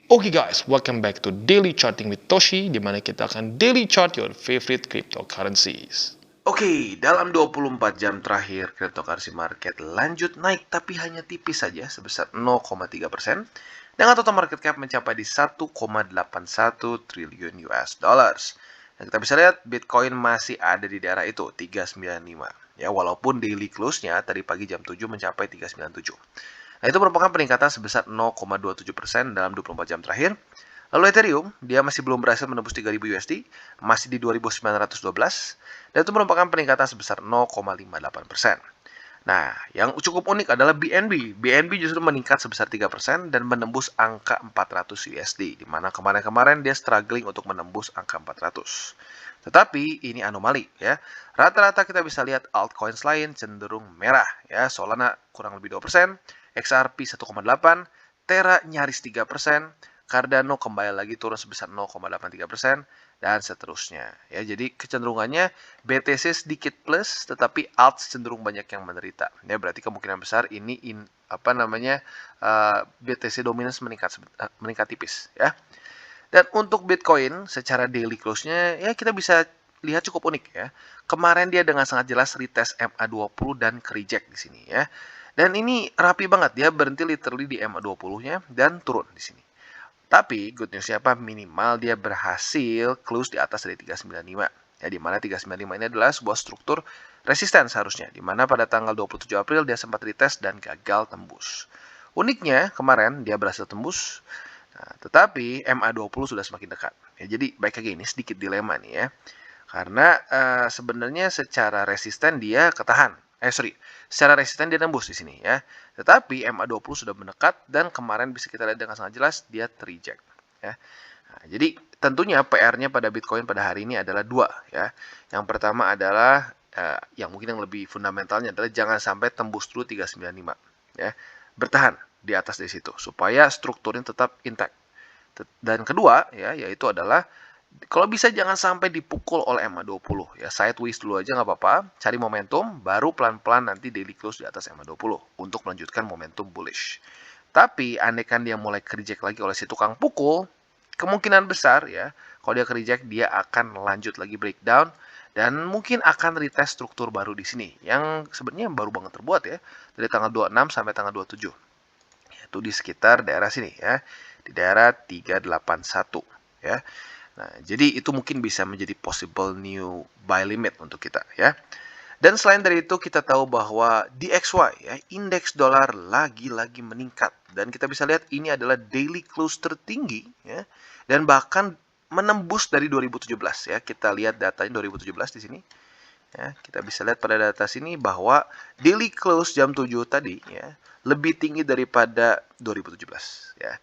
Oke guys, welcome back to Daily Charting with Toshi, di mana kita akan daily chart your favorite cryptocurrencies. Oke, dalam 24 jam terakhir, cryptocurrency market lanjut naik tapi hanya tipis saja sebesar 0,3% dengan total market cap mencapai di 1,81 triliun US dollars. Dan kita bisa lihat Bitcoin masih ada di daerah itu, 395. Ya, walaupun daily close-nya tadi pagi jam 7 mencapai 397. Nah, itu merupakan peningkatan sebesar 0,27% dalam 24 jam terakhir. Lalu Ethereum, dia masih belum berhasil menembus 3.000 USD, masih di 2.912, dan itu merupakan peningkatan sebesar 0,58%. Nah, yang cukup unik adalah BNB. BNB justru meningkat sebesar 3% dan menembus angka 400 USD, di mana kemarin-kemarin dia struggling untuk menembus angka 400. Tetapi ini anomali ya. Rata-rata kita bisa lihat altcoins lain cenderung merah ya. Solana kurang lebih 2%, XRP 1,8%, Terra nyaris 3%, Cardano kembali lagi turun sebesar 0,83%, dan seterusnya. Ya, jadi kecenderungannya BTC sedikit plus, tetapi alts cenderung banyak yang menderita. Ya, berarti kemungkinan besar ini BTC dominance meningkat tipis. Ya. Dan untuk Bitcoin secara daily close-nya, ya kita bisa lihat cukup unik ya. Kemarin dia dengan sangat jelas retest MA20 dan reject di sini ya. Dan ini rapi banget, dia berhenti literally di MA20-nya dan turun di sini. Tapi good news-nya apa? Minimal dia berhasil close di atas dari 395. Ya, di mana 395 ini adalah sebuah struktur resisten seharusnya. Di mana pada tanggal 27 April dia sempat retest dan gagal tembus. Uniknya kemarin dia berhasil tembus. Nah, tetapi MA20 sudah semakin dekat. Ya, jadi baik lagi ini sedikit dilema nih ya. Karena sebenarnya secara resisten dia ketahan. Secara resisten dia tembus di sini ya. Tetapi MA20 sudah mendekat dan kemarin bisa kita lihat dengan sangat jelas dia terreject ya. Nah, jadi tentunya PR-nya pada Bitcoin pada hari ini adalah dua ya. Yang pertama adalah yang mungkin yang lebih fundamentalnya adalah jangan sampai tembus dulu 395 ya. Bertahan di atas dari situ supaya strukturnya tetap intact. Dan kedua ya yaitu adalah kalau bisa jangan sampai dipukul oleh MA20 ya, sideways dulu aja nggak apa-apa, cari momentum, baru pelan-pelan nanti daily close di atas MA20 untuk melanjutkan momentum bullish. Tapi andaikan dia mulai kereject lagi oleh si tukang pukul, kemungkinan besar ya, kalau dia kereject dia akan lanjut lagi breakdown dan mungkin akan retest struktur baru di sini yang sebenarnya baru banget terbuat ya, dari tanggal 26 sampai tanggal 27. Yaitu di sekitar daerah sini ya, di daerah 381 ya. Nah, jadi itu mungkin bisa menjadi possible new buy limit untuk kita ya. Dan selain dari itu kita tahu bahwa DXY ya, indeks dolar lagi-lagi meningkat dan kita bisa lihat ini adalah daily close tertinggi ya dan bahkan menembus dari 2017 ya. Kita lihat datanya 2017 di sini. Ya, kita bisa lihat pada data sini bahwa daily close jam 7 tadi ya lebih tinggi daripada 2017 ya.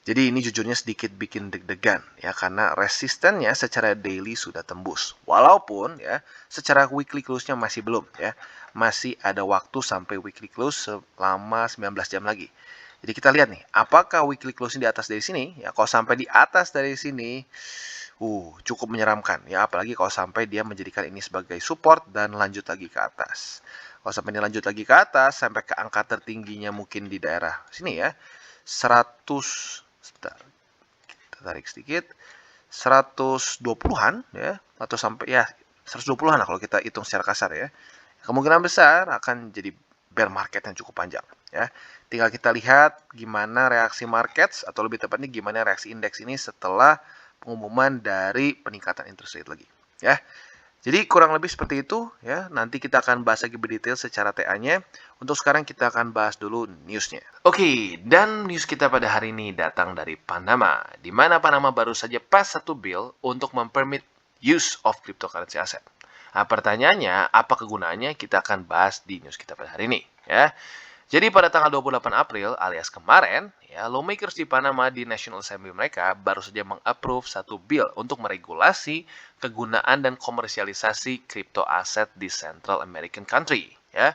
Jadi ini jujurnya sedikit bikin deg-degan ya karena resistennya secara daily sudah tembus. Walaupun ya secara weekly close-nya masih belum ya. Masih ada waktu sampai weekly close selama 19 jam lagi. Jadi kita lihat nih, apakah weekly close di atas dari sini? Ya kalau sampai di atas dari sini cukup menyeramkan ya, apalagi kalau sampai dia menjadikan ini sebagai support dan lanjut lagi ke atas. Kalau sampai ini lanjut lagi ke atas sampai ke angka tertingginya mungkin di daerah sini ya. 100 sebentar. Kita tarik sedikit. 120-an ya atau sampai ya 120-an lah kalau kita hitung secara kasar ya. Kemungkinan besar akan jadi bear market yang cukup panjang ya. Tinggal kita lihat gimana reaksi markets atau lebih tepatnya gimana reaksi indeks ini setelah pengumuman dari peningkatan interest rate lagi ya. Jadi kurang lebih seperti itu ya. Nanti kita akan bahas lagi berdetail secara TA-nya. Untuk sekarang kita akan bahas dulu newsnya. Oke, dan news kita pada hari ini datang dari Panama, di mana Panama baru saja pass satu bill untuk mempermit use of cryptocurrency asset. Nah, pertanyaannya, apa kegunaannya? Kita akan bahas di news kita pada hari ini ya. Jadi pada tanggal 28 April alias kemarin, ya, lawmakers di Panama di National Assembly mereka baru saja mengapprove satu bill untuk meregulasi kegunaan dan komersialisasi crypto aset di Central American country, ya.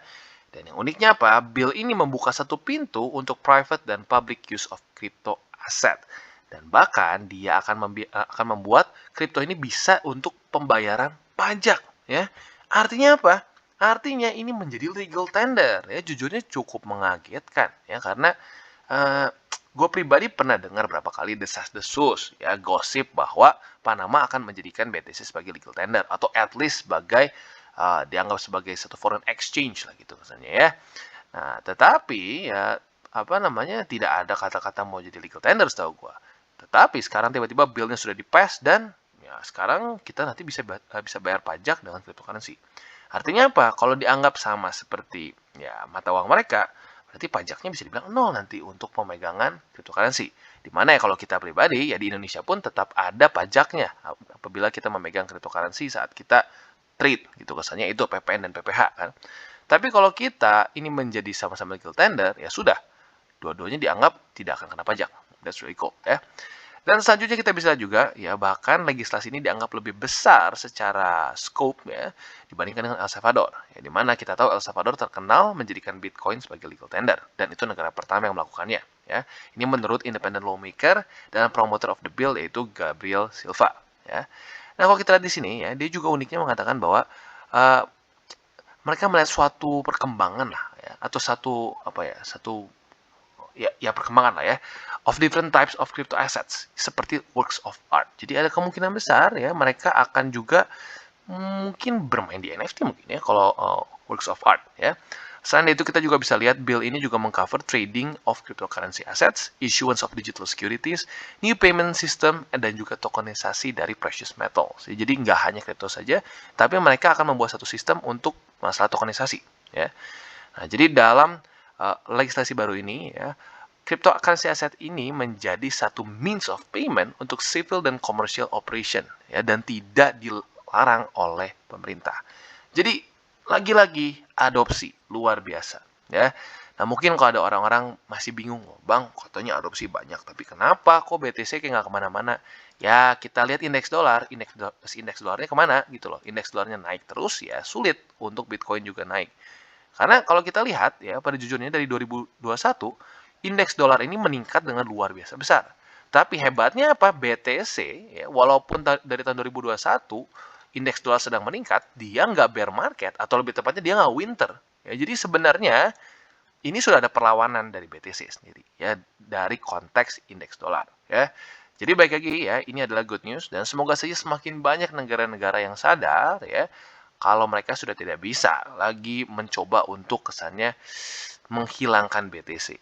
Dan yang uniknya apa? Bill ini membuka satu pintu untuk private dan public use of crypto asset. Dan bahkan dia akan membuat crypto ini bisa untuk pembayaran pajak, ya. Artinya apa? Artinya ini menjadi legal tender ya, jujurnya cukup mengagetkan ya karena uh, gue pribadi pernah dengar berapa kali desas-desus, ya, gosip bahwa Panama akan menjadikan BTC sebagai legal tender atau at least sebagai dianggap sebagai satu foreign exchange lah gitu misalnya ya. Nah, tetapi ya apa namanya tidak ada kata-kata mau jadi legal tender setahu gue. Tetapi sekarang tiba-tiba bill-nya sudah di-pass dan ya sekarang kita nanti bisa bayar pajak dengan cryptocurrency. Artinya apa? Kalau dianggap sama seperti ya mata uang mereka, berarti pajaknya bisa dibilang nol nanti untuk pemegangan cryptocurrency. Dimana ya kalau kita pribadi, ya di Indonesia pun tetap ada pajaknya apabila kita memegang cryptocurrency saat kita trade gitu. Kesannya itu PPN dan PPH kan. Tapi kalau kita ini menjadi sama-sama legal tender, ya sudah. Dua-duanya dianggap tidak akan kena pajak. That's really cool ya. Dan selanjutnya kita bisa juga ya bahkan legislasi ini dianggap lebih besar secara scope ya dibandingkan dengan El Salvador. Ya, di mana kita tahu El Salvador terkenal menjadikan Bitcoin sebagai legal tender dan itu negara pertama yang melakukannya ya. Ini menurut independent lawmaker dan promoter of the bill yaitu Gabriel Silva ya. Nah, kalau kita lihat di sini ya, dia juga uniknya mengatakan bahwa uh, mereka melihat suatu perkembangan lah ya atau satu perkembangan lah ya of different types of crypto assets seperti works of art. Jadi ada kemungkinan besar ya mereka akan juga mungkin bermain di NFT mungkin ya kalau works of art ya. Selain itu kita juga bisa lihat bill ini juga mengcover trading of cryptocurrency assets, issuance of digital securities, new payment system, dan juga tokenisasi dari precious metals. Jadi nggak hanya kripto saja, tapi mereka akan membuat satu sistem untuk masalah tokenisasi ya. Nah, jadi dalam legislasi baru ini ya, cryptocurrency asset ini menjadi satu means of payment untuk civil dan commercial operation ya dan tidak dilarang oleh pemerintah. Jadi lagi-lagi adopsi luar biasa ya. Nah, mungkin kalau ada orang-orang masih bingung, Bang, katanya adopsi banyak, tapi kenapa kok BTC kayak nggak kemana-mana? Ya, kita lihat indeks dolar, indeks dolarnya kemana gitu loh. Indeks dolarnya naik terus ya sulit untuk Bitcoin juga naik. Karena kalau kita lihat ya pada jujurnya dari 2021 indeks dolar ini meningkat dengan luar biasa besar. Tapi hebatnya apa? BTC ya, walaupun dari tahun 2021 indeks dolar sedang meningkat, dia nggak bear market atau lebih tepatnya dia nggak winter. Ya, jadi sebenarnya ini sudah ada perlawanan dari BTC sendiri ya dari konteks indeks dolar ya. Jadi baik lagi ya, ini adalah good news dan semoga saja semakin banyak negara-negara yang sadar ya kalau mereka sudah tidak bisa lagi mencoba untuk kesannya menghilangkan BTC.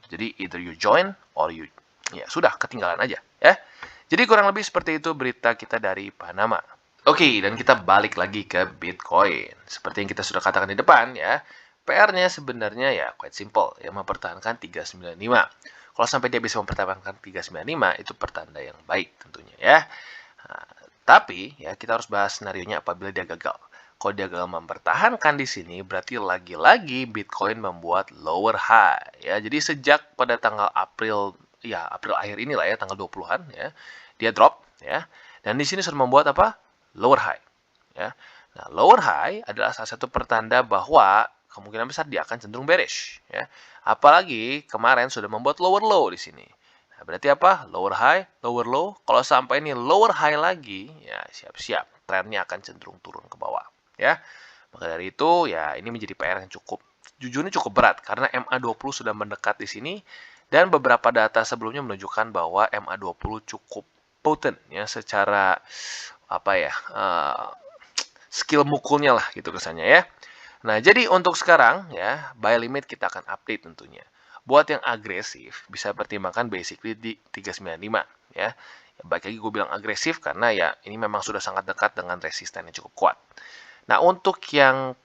Jadi either you join or you ya sudah ketinggalan aja ya. Jadi kurang lebih seperti itu berita kita dari Panama. Oke, dan kita balik lagi ke Bitcoin. Seperti yang kita sudah katakan di depan ya, PR-nya sebenarnya ya quite simple, ya mempertahankan 395. Kalau sampai dia bisa mempertahankan 395, itu pertanda yang baik tentunya ya. Nah, tapi ya kita harus bahas senarionya apabila dia gagal. Kalau dia gagal mempertahankan di sini, berarti lagi-lagi Bitcoin membuat lower high ya. Jadi sejak pada tanggal April akhir inilah ya, tanggal 20-an ya, dia drop ya. Dan di sini sudah membuat apa? Lower high ya. Nah, lower high adalah salah satu pertanda bahwa kemungkinan besar dia akan cenderung bearish ya. Apalagi kemarin sudah membuat lower low di sini. Nah, berarti apa? Lower high, lower low. Kalau sampai ini lower high lagi, ya siap-siap trennya akan cenderung turun ke bawah ya. Maka dari itu ya ini menjadi PR yang jujurnya cukup berat karena MA20 sudah mendekat di sini dan beberapa data sebelumnya menunjukkan bahwa MA20 cukup potent ya secara skill mukulnya lah gitu kesannya ya. Nah, jadi untuk sekarang ya, buy limit kita akan update tentunya. Buat yang agresif, bisa pertimbangkan basically di 395 ya. Baik lagi gue bilang agresif karena ya ini memang sudah sangat dekat dengan resisten yang cukup kuat. Nah, untuk yang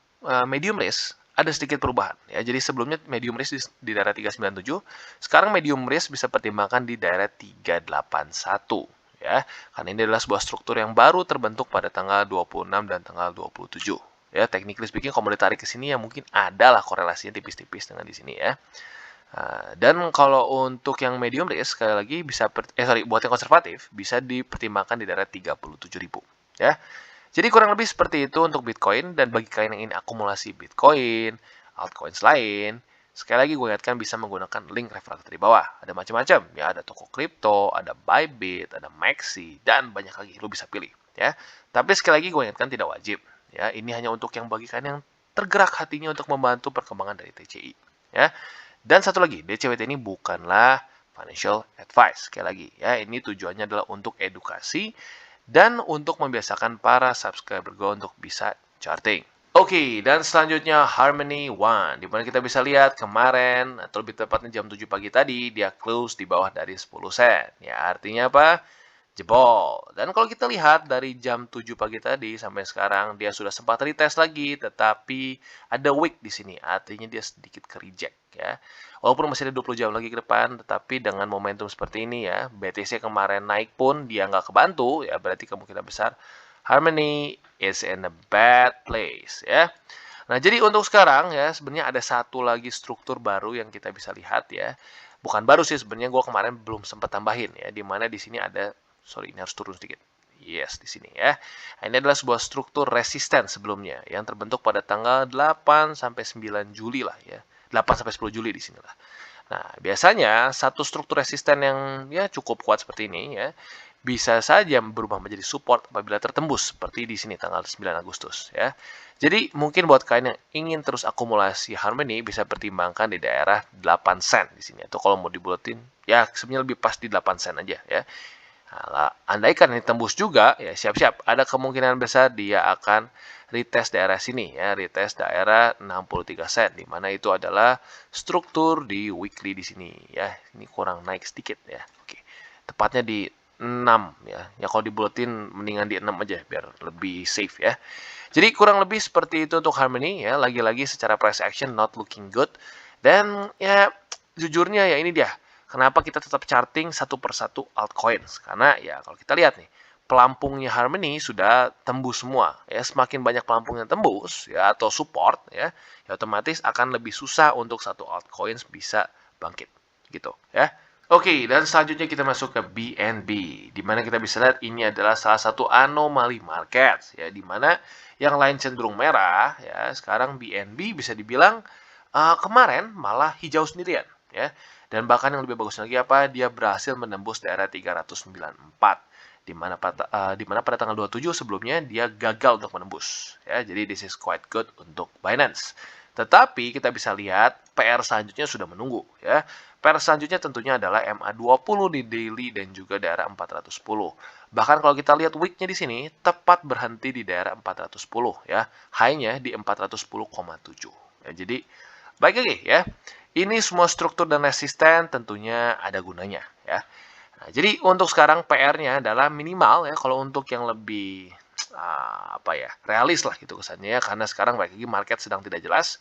medium risk, ada sedikit perubahan ya. Jadi sebelumnya medium risk di daerah 397, sekarang medium risk bisa pertimbangkan di daerah 381 ya. Karena ini adalah sebuah struktur yang baru terbentuk pada tanggal 26 dan tanggal 27. Ya, technically speaking kalau ditarik ke sini ya mungkin adalah korelasinya tipis-tipis dengan di sini ya. Dan kalau untuk yang medium risk sekali lagi buat yang konservatif bisa dipertimbangkan di daerah 37.000 ya. Jadi kurang lebih seperti itu untuk Bitcoin dan bagi kalian yang ingin akumulasi Bitcoin, altcoins lain, sekali lagi gue ingatkan bisa menggunakan link referator di bawah. Ada macam-macam ya, ada toko kripto, ada Bybit, ada Maxi dan banyak lagi lo bisa pilih ya. Tapi sekali lagi gue ingatkan tidak wajib. Ya, ini hanya untuk yang bagi kalian yang tergerak hatinya untuk membantu perkembangan dari TCI. Ya. Dan satu lagi, DCWT ini bukanlah financial advice. Sekali lagi ya, ini tujuannya adalah untuk edukasi dan untuk membiasakan para subscriber gue untuk bisa charting. Oke, dan selanjutnya Harmony One, di mana kita bisa lihat kemarin, atau lebih tepatnya jam 7 pagi tadi, dia close di bawah dari 10 sen. Ya, artinya apa? Jebol. Dan kalau kita lihat dari jam 7 pagi tadi sampai sekarang, dia sudah sempat retest lagi, tetapi ada wick di sini, artinya dia sedikit ke reject ya. Walaupun masih ada 20 jam lagi ke depan, tetapi dengan momentum seperti ini ya, BTC kemarin naik pun dia nggak kebantu, ya berarti kemungkinan besar Harmony is in a bad place ya. Nah, jadi untuk sekarang ya sebenarnya ada satu lagi struktur baru yang kita bisa lihat ya. Bukan baru sih sebenarnya, gue kemarin belum sempat tambahin ya, di mana di sini ada, sorry ini harus turun sedikit. Yes, di sini ya. Nah, ini adalah sebuah struktur resisten sebelumnya yang terbentuk pada tanggal 8 sampai 9 Juli lah ya. 8 sampai 10 Juli di sini lah. Nah, biasanya satu struktur resisten yang ya cukup kuat seperti ini ya bisa saja berubah menjadi support apabila tertembus seperti di sini tanggal 9 Agustus ya. Jadi mungkin buat kalian yang ingin terus akumulasi Harmony bisa pertimbangkan di daerah 8 sen di sini, atau kalau mau dibuletin ya sebenarnya lebih pas di 8 sen aja ya. Nah, andaikan ini tembus juga ya siap-siap ada kemungkinan besar dia akan retest daerah sini ya, retest daerah 63 sen di mana itu adalah struktur di weekly di sini ya. Ini kurang naik sedikit ya. Oke. Tepatnya di 6 ya. Ya kalau dibuletin mendingan di 6 aja biar lebih safe ya. Jadi kurang lebih seperti itu untuk Harmony ya. Lagi-lagi secara price action not looking good. Dan ya jujurnya ya ini dia. Kenapa kita tetap charting satu persatu altcoins? Karena ya kalau kita lihat nih, pelampungnya Harmony sudah tembus semua ya. Semakin banyak pelampung yang tembus ya atau support ya, ya otomatis akan lebih susah untuk satu altcoins bisa bangkit gitu ya. Oke, dan selanjutnya kita masuk ke BNB, di mana kita bisa lihat ini adalah salah satu anomali market, ya, di mana yang lain cenderung merah, ya, sekarang BNB bisa dibilang kemarin malah hijau sendirian, ya, dan bahkan yang lebih bagus lagi apa, dia berhasil menembus daerah 394, di mana pada tanggal 27 sebelumnya dia gagal untuk menembus, ya, jadi this is quite good untuk Binance. Tetapi kita bisa lihat PR selanjutnya sudah menunggu, ya. PR selanjutnya tentunya adalah MA20 di daily dan juga daerah 410. Bahkan kalau kita lihat weeknya di sini, tepat berhenti di daerah 410 ya. High-nya di 410,7. Ya, jadi baik lagi ya. Ini semua struktur dan resisten tentunya ada gunanya ya. Nah, jadi untuk sekarang PR-nya adalah minimal ya kalau untuk yang lebih realis lah gitu kesannya ya, karena sekarang baik lagi market sedang tidak jelas.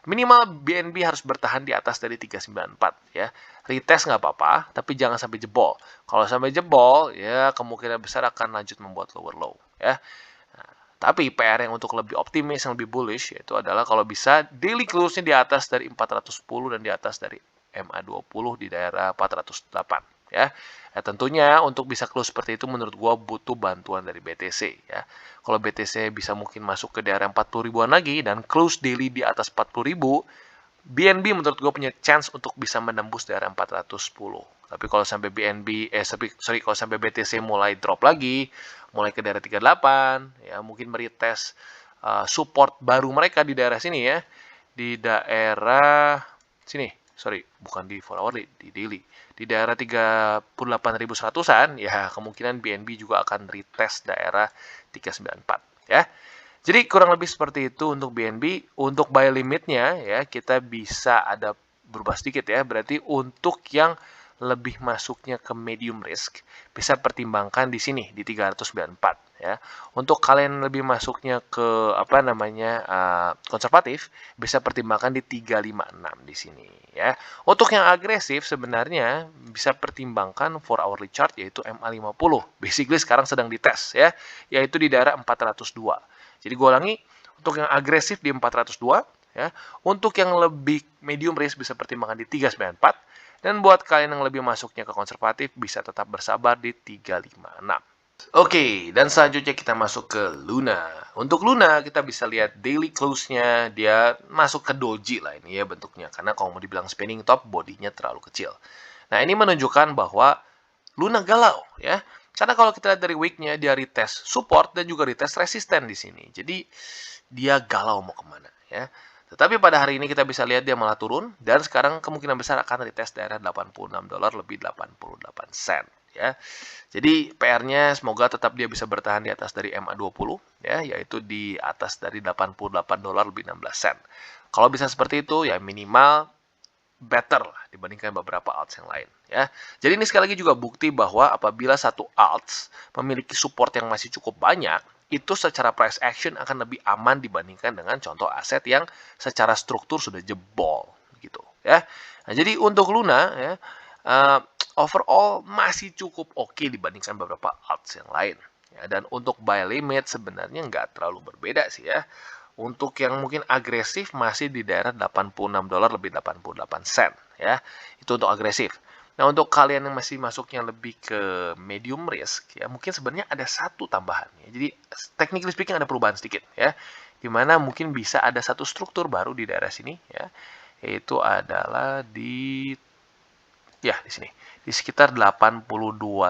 Minimal BNB harus bertahan di atas dari 394 ya. Retest nggak apa-apa, tapi jangan sampai jebol. Kalau sampai jebol, ya kemungkinan besar akan lanjut membuat lower low ya. Nah, tapi PR yang untuk lebih optimis, yang lebih bullish, yaitu adalah kalau bisa daily close-nya di atas dari 410 dan di atas dari MA20 di daerah 408 ya. Ya tentunya untuk bisa close seperti itu menurut gua butuh bantuan dari BTC ya. Kalau BTC bisa mungkin masuk ke daerah 40 ribuan lagi dan close daily di atas 40 ribu, BNB menurut gue punya chance untuk bisa menembus daerah 410. Tapi kalau sampai kalau sampai BTC mulai drop lagi, mulai ke daerah 38, ya mungkin meretest support baru mereka di daerah sini ya, di daerah sini, sorry, bukan di 4 hourly, di daily, di daerah 38.100-an, ya kemungkinan BNB juga akan retest daerah 394 ya. Jadi kurang lebih seperti itu untuk BNB. Untuk buy limitnya ya kita bisa ada berubah sedikit ya. Berarti untuk yang lebih masuknya ke medium risk bisa pertimbangkan di sini di 394 ya. Untuk kalian lebih masuknya ke konservatif bisa pertimbangkan di 356 di sini ya. Untuk yang agresif sebenarnya bisa pertimbangkan 4 hourly chart yaitu MA50. Basically sekarang sedang dites ya, yaitu di daerah 402. Jadi gue ulangi, untuk yang agresif di 402, ya. Untuk yang lebih medium risk bisa pertimbangan di 394, dan buat kalian yang lebih masuknya ke konservatif bisa tetap bersabar di 356. Oke, dan selanjutnya kita masuk ke Luna. Untuk Luna kita bisa lihat daily close-nya dia masuk ke doji lah ini ya bentuknya, karena kalau mau dibilang spinning top bodinya terlalu kecil. Nah ini menunjukkan bahwa Luna galau ya. Karena kalau kita lihat dari week-nya, dia retest support dan juga retest resisten di sini. Jadi, dia galau mau kemana ya. Tetapi pada hari ini kita bisa lihat dia malah turun dan sekarang kemungkinan besar akan retest daerah $86 lebih 88 sen ya. Jadi PR-nya semoga tetap dia bisa bertahan di atas dari MA20 ya, yaitu di atas dari $88 lebih 16 sen. Kalau bisa seperti itu ya minimal better lah dibandingkan beberapa alts yang lain ya. Jadi ini sekali lagi juga bukti bahwa apabila satu alts memiliki support yang masih cukup banyak, itu secara price action akan lebih aman dibandingkan dengan contoh aset yang secara struktur sudah jebol gitu ya. Nah, jadi untuk Luna ya overall masih cukup oke dibandingkan beberapa alts yang lain ya. Dan untuk buy limit sebenarnya nggak terlalu berbeda sih ya. Untuk yang mungkin agresif masih di daerah $86 lebih 88 sen ya. Itu untuk agresif. Nah, untuk kalian yang masih masuknya lebih ke medium risk ya, mungkin sebenarnya ada satu tambahan ya. Jadi technically speaking ada perubahan sedikit ya. Dimana mungkin bisa ada satu struktur baru di daerah sini ya. Yaitu adalah di sini. Di sekitar 82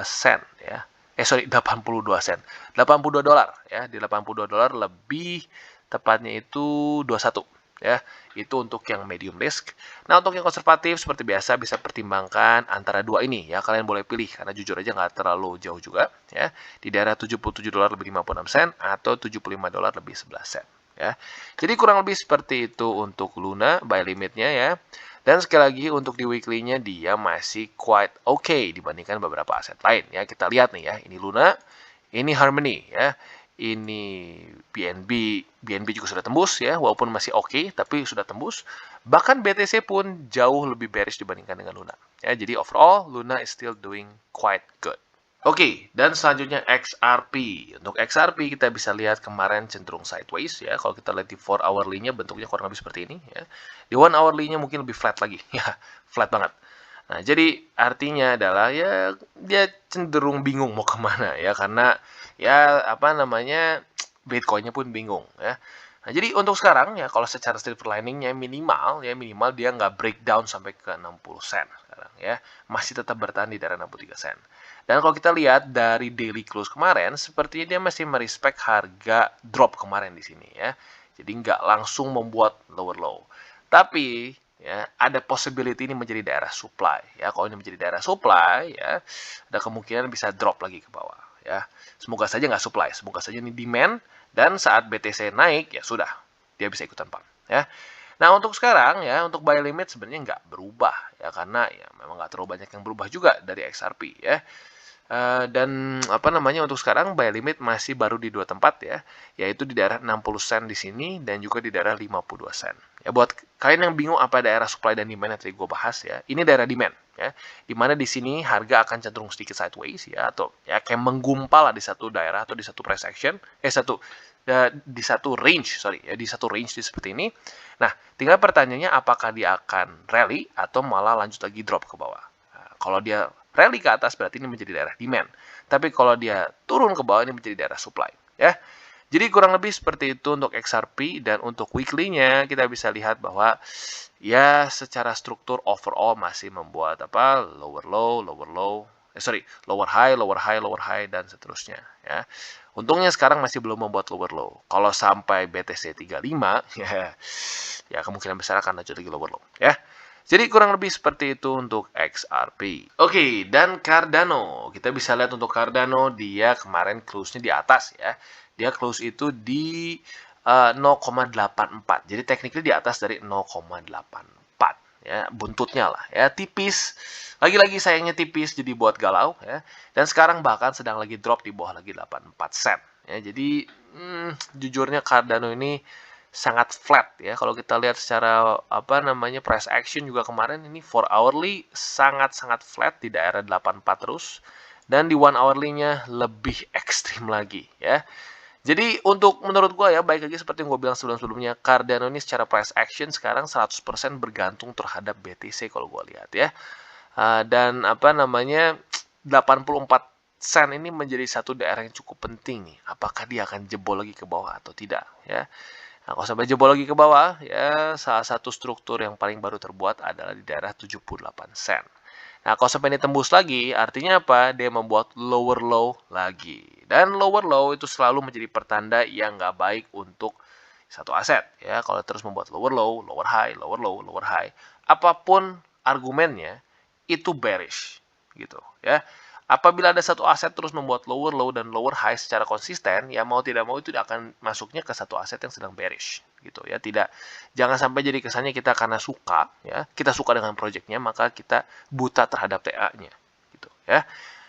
sen ya. 82 sen. $82 ya, di $82 lebih tepatnya itu 21 ya. Itu untuk yang medium risk. Nah, untuk yang konservatif seperti biasa bisa pertimbangkan antara dua ini ya. Kalian boleh pilih karena jujur aja nggak terlalu jauh juga ya. Di daerah $77 lebih 56 sen atau $75 lebih 11 sen ya. Jadi kurang lebih seperti itu untuk Luna buy limitnya ya. Dan sekali lagi untuk di weekly-nya dia masih quite okay dibandingkan beberapa aset lain ya. Kita lihat nih ya, ini Luna, ini Harmony ya. Ini BNB juga sudah tembus ya, walaupun masih oke tapi sudah tembus. Bahkan BTC pun jauh lebih bearish dibandingkan dengan Luna. Ya, jadi overall Luna is still doing quite good. Oke, dan selanjutnya XRP. Untuk XRP kita bisa lihat kemarin cenderung sideways ya. Kalau kita lihat di 4 hourly-nya bentuknya kurang lebih seperti ini ya. Di 1 hourly-nya mungkin lebih flat lagi ya, flat banget. Nah, jadi artinya adalah ya dia cenderung bingung mau kemana ya karena ya apa namanya Bitcoin-nya pun bingung ya. Nah, jadi untuk sekarang ya kalau secara silver lining-nya minimal dia nggak breakdown sampai ke 60 sen sekarang ya. Masih tetap bertahan di daerah 63 sen. Dan kalau kita lihat dari daily close kemarin sepertinya dia masih merespek harga drop kemarin di sini ya. Jadi nggak langsung membuat lower low. Tapi ya ada possibility ini menjadi daerah supply ya. Kalau ini menjadi daerah supply ya ada kemungkinan bisa drop lagi ke bawah ya. Semoga saja nggak supply, semoga saja ini demand dan saat BTC naik ya sudah dia bisa ikutan pump ya. Nah, untuk sekarang ya untuk buy limit sebenarnya nggak berubah ya karena ya memang nggak terlalu banyak yang berubah juga dari XRP ya. Dan apa namanya untuk sekarang buy limit masih baru di dua tempat ya, yaitu di daerah 60 sen di sini dan juga di daerah 52 sen. Ya buat kalian yang bingung apa daerah supply dan demand yang tadi gue bahas ya, ini daerah demand ya, dimana di sini harga akan cenderung sedikit sideways ya atau ya kayak menggumpal lah di satu daerah atau di satu price action di satu range di satu range seperti ini. Nah, tinggal pertanyaannya apakah dia akan rally atau malah lanjut lagi drop ke bawah. Nah, kalau dia rally ke atas berarti ini menjadi daerah demand. Tapi kalau dia turun ke bawah ini menjadi daerah supply. Ya. Jadi kurang lebih seperti itu untuk XRP dan untuk weekly-nya kita bisa lihat bahwa ya secara struktur overall masih membuat lower high, lower high, lower high dan seterusnya ya. Untungnya sekarang masih belum membuat lower low. Kalau sampai BTC 35 ya kemungkinan besar akan lanjut lagi lower low ya. Jadi kurang lebih seperti itu untuk XRP. Oke, dan Cardano. Kita bisa lihat untuk Cardano dia kemarin close-nya di atas ya. Dia close itu di 0,84. Jadi technically di atas dari 0,84 ya, buntutnya lah ya, tipis. Lagi-lagi sayangnya tipis jadi buat galau ya. Dan sekarang bahkan sedang lagi drop di bawah lagi 84 sen ya. Jadi jujurnya Cardano ini sangat flat ya. Kalau kita lihat secara price action juga kemarin ini 4 hourly sangat-sangat flat di daerah 84 terus dan di 1 hourly-nya lebih ekstrim lagi ya. Jadi untuk menurut gue ya baik lagi seperti yang gue bilang sebelum-sebelumnya Cardano ini secara price action sekarang 100% bergantung terhadap BTC kalau gue lihat ya. Dan 84 sen ini menjadi satu daerah yang cukup penting nih. Apakah dia akan jebol lagi ke bawah atau tidak ya. Nah, kalau sampai jebol lagi ke bawah, ya salah satu struktur yang paling baru terbuat adalah di daerah 78 sen. Nah, kalau sampai ini tembus lagi, artinya apa? Dia membuat lower low lagi. Dan lower low itu selalu menjadi pertanda yang nggak baik untuk satu aset ya. Kalau terus membuat lower low, lower high, lower low, lower high, apapun argumennya itu bearish gitu ya. Apabila ada satu aset terus membuat lower low dan lower high secara konsisten, ya mau tidak mau itu akan masuknya ke satu aset yang sedang bearish gitu ya. Jangan sampai jadi kesannya kita karena suka ya, kita suka dengan projectnya maka kita buta terhadap TA-nya gitu ya.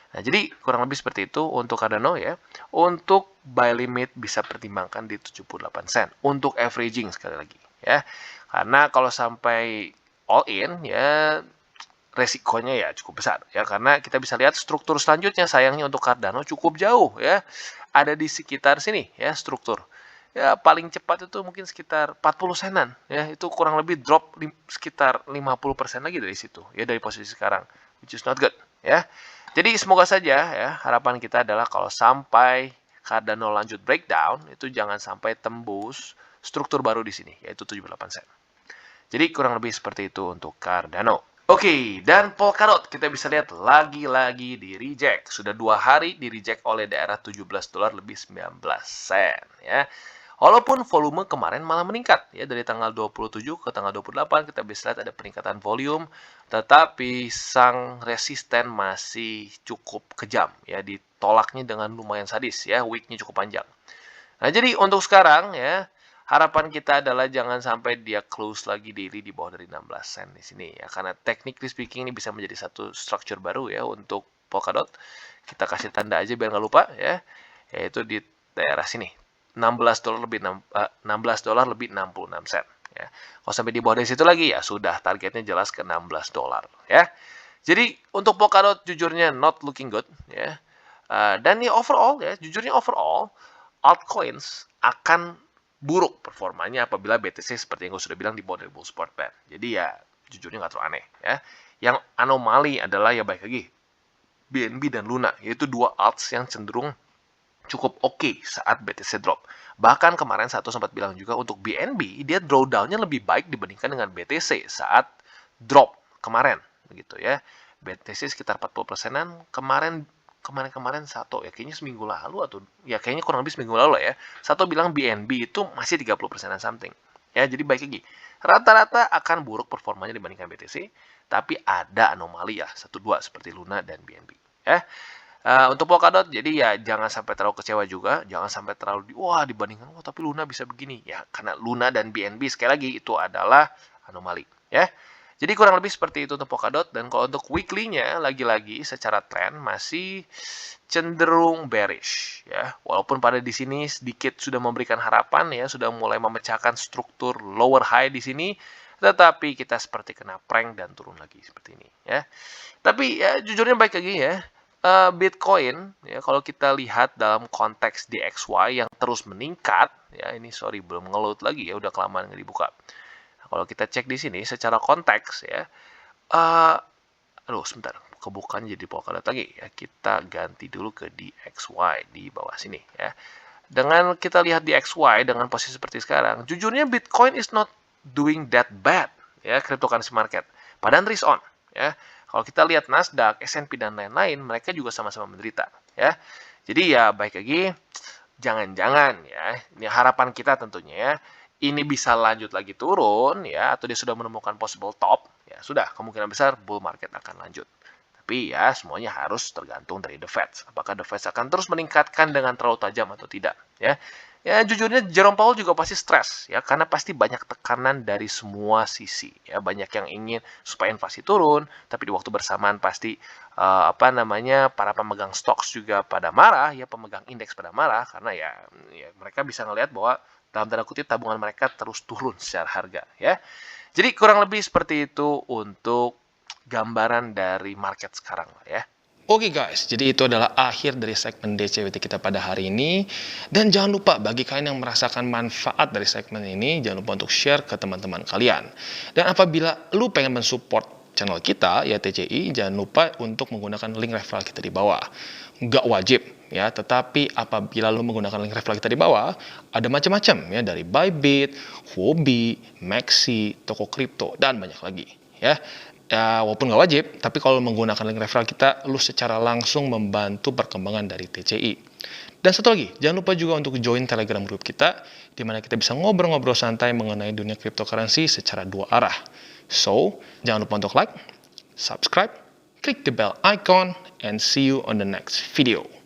Nah, jadi kurang lebih seperti itu untuk Cardano ya. Untuk buy limit bisa pertimbangkan di 78 sen. Untuk averaging sekali lagi ya. Karena kalau sampai all in ya resikonya ya cukup besar ya, karena kita bisa lihat struktur selanjutnya sayangnya untuk Cardano cukup jauh ya, ada di sekitar sini ya struktur ya. Paling cepat itu mungkin sekitar 40 senan ya, itu kurang lebih drop sekitar 50% lagi dari situ ya, dari posisi sekarang, which is not good ya. Jadi semoga saja ya, harapan kita adalah kalau sampai Cardano lanjut breakdown itu jangan sampai tembus struktur baru di sini yaitu 78 sen. Jadi kurang lebih seperti itu untuk Cardano. Oke, dan Polkadot kita bisa lihat lagi-lagi di reject. Sudah 2 hari di reject oleh daerah 17 dolar lebih 19 sen ya. Walaupun volume kemarin malah meningkat ya, dari tanggal 27 ke tanggal 28 kita bisa lihat ada peningkatan volume, tetapi sang resisten masih cukup kejam ya, ditolaknya dengan lumayan sadis ya, wick-nya cukup panjang. Nah, jadi untuk sekarang ya, harapan kita adalah jangan sampai dia close lagi daily di bawah dari 16 sen di sini ya. Karena technically speaking ini bisa menjadi satu structure baru ya untuk Polkadot. Kita kasih tanda aja biar nggak lupa ya. Yaitu di daerah sini. 16 dolar lebih 16 dolar lebih 66 sen ya. Kalau sampai di bawah dari situ lagi ya sudah, targetnya jelas ke 16 dolar ya. Jadi untuk Polkadot jujurnya not looking good ya. Dan ya overall ya, jujurnya overall altcoins akan buruk performanya apabila BTC seperti yang gue sudah bilang di bawah dari bull support band. Jadi ya jujurnya nggak terlalu aneh ya. Yang anomali adalah ya baik lagi BNB dan Luna, yaitu dua alts yang cenderung cukup oke saat BTC drop. Bahkan kemarin satu sempat bilang juga untuk BNB dia drawdown-nya lebih baik dibandingkan dengan BTC saat drop kemarin begitu ya. BTC sekitar 40%-an, kemarin satu ya, kayaknya seminggu lalu atau ya kayaknya kurang lebih seminggu lalu lah ya, satu bilang BNB itu masih 30%-an something ya. Jadi baik lagi, rata-rata akan buruk performanya dibandingkan BTC, tapi ada anomali ya, 1-2 seperti Luna dan BNB ya. Untuk Polkadot jadi ya jangan sampai terlalu kecewa juga, jangan sampai terlalu dibandingkan tapi Luna bisa begini ya, karena Luna dan BNB sekali lagi itu adalah anomali ya. Jadi kurang lebih seperti itu untuk Polkadot. Dan kalau untuk weekly-nya, lagi-lagi secara tren masih cenderung bearish ya. Walaupun pada di sini sedikit sudah memberikan harapan ya, sudah mulai memecahkan struktur lower high di sini, tetapi kita seperti kena prank dan turun lagi seperti ini ya. Tapi ya jujurnya baik lagi ya, Bitcoin ya kalau kita lihat dalam konteks DXY yang terus meningkat ya, ini sorry belum ngeload lagi ya, udah kelamaan nggak dibuka. Kalau kita cek di sini secara konteks ya, sebentar, kebukaan jadi Polkadot lagi ya. Kita ganti dulu ke DXY di bawah sini ya. Dengan kita lihat DXY dengan posisi seperti sekarang, jujurnya Bitcoin is not doing that bad ya, cryptocurrency market. Padahal risk on ya. Kalau kita lihat Nasdaq, S&P dan lain-lain, mereka juga sama-sama menderita ya. Jadi ya baik lagi, jangan-jangan ya, ini harapan kita tentunya ya, ini bisa lanjut lagi turun ya, atau dia sudah menemukan possible top ya, sudah kemungkinan besar bull market akan lanjut. Tapi ya semuanya harus tergantung dari the Fed, apakah the Fed akan terus meningkatkan dengan terlalu tajam atau tidak ya. Ya jujurnya Jerome Powell juga pasti stres ya, karena pasti banyak tekanan dari semua sisi ya, banyak yang ingin supaya inflasi turun, tapi di waktu bersamaan pasti para pemegang stocks juga pada marah ya, pemegang indeks pada marah karena ya mereka bisa ngelihat bahwa dalam tanda kutip tabungan mereka terus turun secara harga ya. Jadi kurang lebih seperti itu untuk gambaran dari market sekarang ya. Oke guys, jadi itu adalah akhir dari segmen DCWT kita pada hari ini. Dan jangan lupa bagi kalian yang merasakan manfaat dari segmen ini, jangan lupa untuk share ke teman-teman kalian. Dan apabila lu pengen mensupport channel kita, ya TCI, jangan lupa untuk menggunakan link referral kita di bawah. Nggak wajib ya, tetapi apabila lu menggunakan link referral kita di bawah, ada macam-macam ya, dari Bybit, Huobi, Maxi, toko kripto, dan banyak lagi ya. Ya, walaupun nggak wajib, tapi kalau menggunakan link referral kita, lu secara langsung membantu perkembangan dari TCI. Dan satu lagi, jangan lupa juga untuk join Telegram group kita, di mana kita bisa ngobrol-ngobrol santai mengenai dunia cryptocurrency secara dua arah. So, jangan lupa untuk like, subscribe, click the bell icon, and see you on the next video.